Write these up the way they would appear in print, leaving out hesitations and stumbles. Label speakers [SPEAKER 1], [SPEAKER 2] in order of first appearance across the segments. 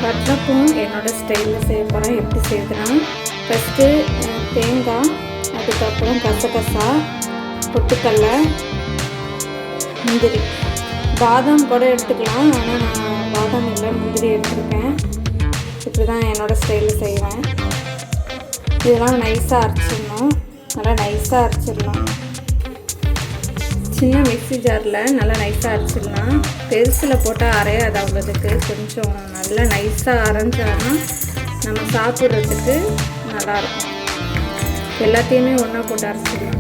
[SPEAKER 1] வட்டலப்பம் என்னோடய ஸ்டைலில் செய்ய போகிறேன். எப்படி செய்யுதுன்னா, ஃபஸ்ட்டு தேங்காய், அதுக்கப்புறம் கசகசா, பொட்டுக்கடலை, முந்திரி, பாதாம் கூட எடுத்துக்கலாம். ஆனால் நான் பாதாம் இல்லை, முந்திரி எடுத்துருக்கேன். இப்படி தான் என்னோடய ஸ்டைலில் செய்வேன். இதெல்லாம் நைஸாக அரைச்சிடணும். நல்லா நைஸாக அரைச்சிடலாம். சின்ன மிக்ஸி ஜாரில் நல்லா நைஸாக அரைச்சிடலாம். பெருசில் போட்டால் அரையாது அவ்வளோதுக்கு. கொஞ்சம் நல்லா நைஸாக அரைஞ்சாதான் நம்ம சாப்பிட்றதுக்கு நல்லாயிருக்கும். எல்லாத்தையுமே ஒன்றா போட்டு அரைச்சிடலாம்.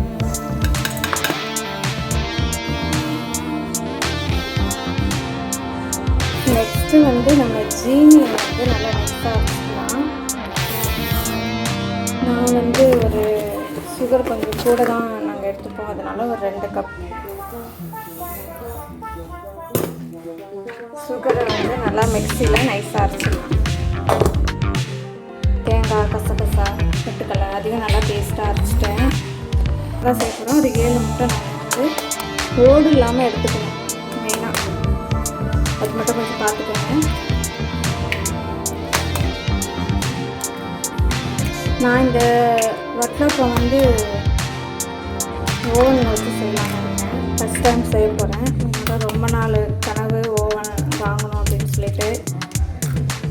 [SPEAKER 1] நெக்ஸ்ட்டு நம்ம ஜீனியை நல்லா நைஸாக அரைச்சிக்கலாம். நான் ஒரு சுகர் கொஞ்சம் கூட தான் நாங்கள் எடுத்துப்போம். அதனால் ஒரு 2 கப் சுகரை நல்லா மிக்சியில் நைஸாக அரைச்சிடலாம். தேங்காய், கசகசா, பொட்டுக்கடலை அதையும் நல்லா பேஸ்ட்டாக அரைச்சிட்டேன். அதான் சேர்க்குறோம். ஒரு 7 முட்டை நான் ஓடு இல்லாமல் எடுத்துக்கணும். மெயினாக அது மட்டும் கொஞ்சம் பார்த்துக்கோங்க. நான் இந்த வட்டலப்பம் ஓவனில் வச்சு செய்யலாம்னு இருக்கேன். ஃபஸ்ட் டைம் செய்ய போகிறேன். ரொம்ப நாள் கனவு ஓவன் வாங்கணும் அப்படின்னு சொல்லிட்டு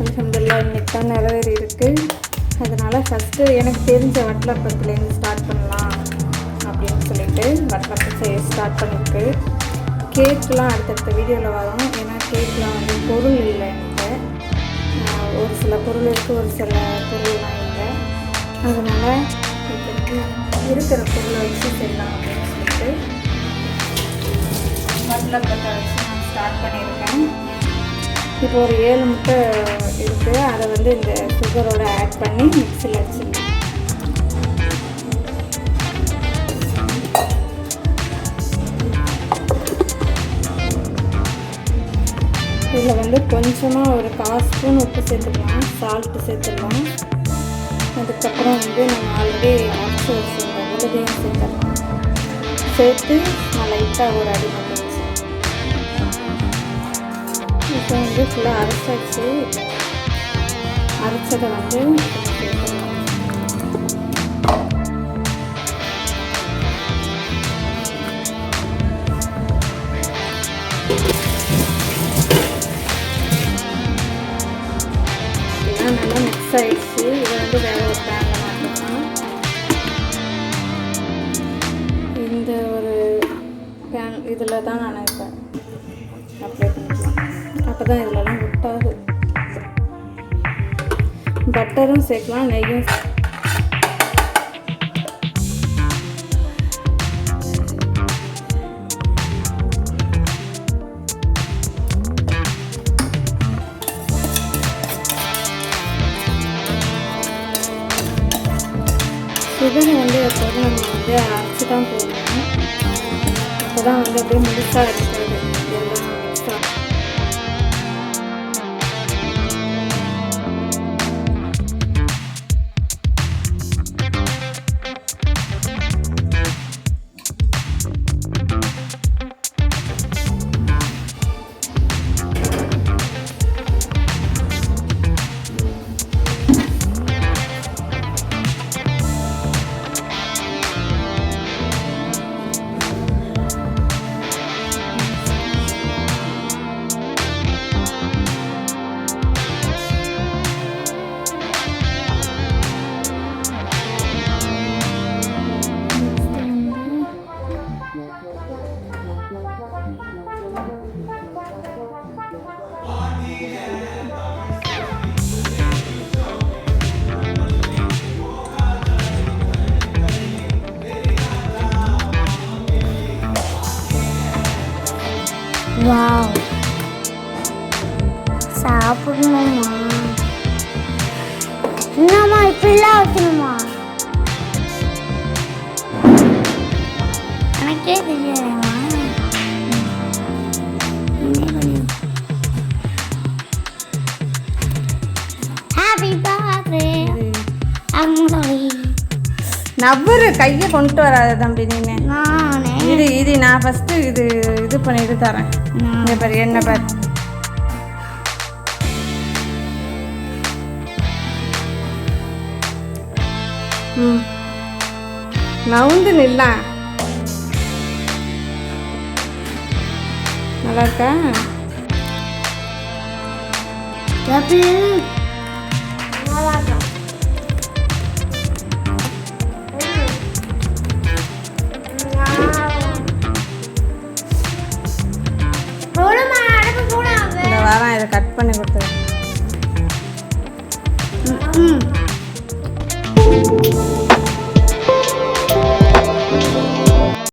[SPEAKER 1] அல்ஹம்துலில்லாஹ் இன்னைக்கு தான் நிறைவேறி இருக்குது. அதனால் ஃபஸ்ட்டு எனக்கு தெரிஞ்ச வட்டலப்பத்துலேருந்து ஸ்டார்ட் பண்ணலாம் அப்படின்னு சொல்லிட்டு வட்டலப்பம் செய்ய ஸ்டார்ட் பண்ணியிருக்கு. கேக்கெலாம் அடுத்தடுத்த வீடியோவில் வரும். ஏன்னா கேக்கெலாம் பொருள் இல்லை என்கிட்ட. ஒரு சில பொருள் இருக்குது, ஒரு சில பொருள்லாம் இல்லை. அதனால் இப்போ இருக்கிற பொருளை வச்சு செய்யலாம் அப்படின்னு சொல்லிட்டு வட்டலப்பத்தை வச்சு நான் ஸ்டார்ட் பண்ணியிருக்கேன். இப்போ ஒரு 7 முட்டை இருக்குது. அதை இந்த சுகரோடு ஆட் பண்ணி மிக்ஸியில் வச்சுருக்கேன். இதில் கொஞ்சமாக ஒரு 1/4 ஸ்பூன் உப்பு சேர்த்துக்கலாம், சால்ட்டு சேர்த்துக்கலாம். அதுக்கப்புறம் நம்ம ஆல்ரெடி அரைச்சி வச்சுருந்த விழுதையும் சேர்த்துக்கலாம். சேர்த்து நான் லைட்டாக ஒரு அடி பண்ணிடுச்சு. இப்போ ஃபுல்லாக அரைச்சாச்சு. அரைச்சதை சேர்த்துக்கலாம். நல்லா மிக்ஸ் ஆகிடுச்சு. இதை வேறு ஒரு பேனில் மாற்றிக்கலாம். இந்த ஒரு பேன் இதில் தான் நான் இப்போ அப்ளை பண்ணிக்கலாம். அப்போ தான் இதிலலாம் ஒட்டாது. பட்டரும் சேர்க்கலாம், நெய்யும். சுகரை எப்போதும் நம்ம அரைச்சி தான் போடணும். அப்போ தான் அப்படியே முழுசாக இருக்காது. எல்லாம் மிக்ஸாக
[SPEAKER 2] வாவ், சாப்பிடணுமா? என்னம்மா இப்படிலாம் வைக்கணுமா? எனக்கே தெரியாதேம்மா. Happy birthday.
[SPEAKER 1] நவ்வரு கையை கொண்டு வராத தம்பி. இது நான் ஃபஸ்ட்டு இது பண்ணிட்டு தரேன். இங்கே பாரு, என்ன பாரு. ம் நவுந்து நில்லா. நல்லா இருக்கா?
[SPEAKER 2] எப்படி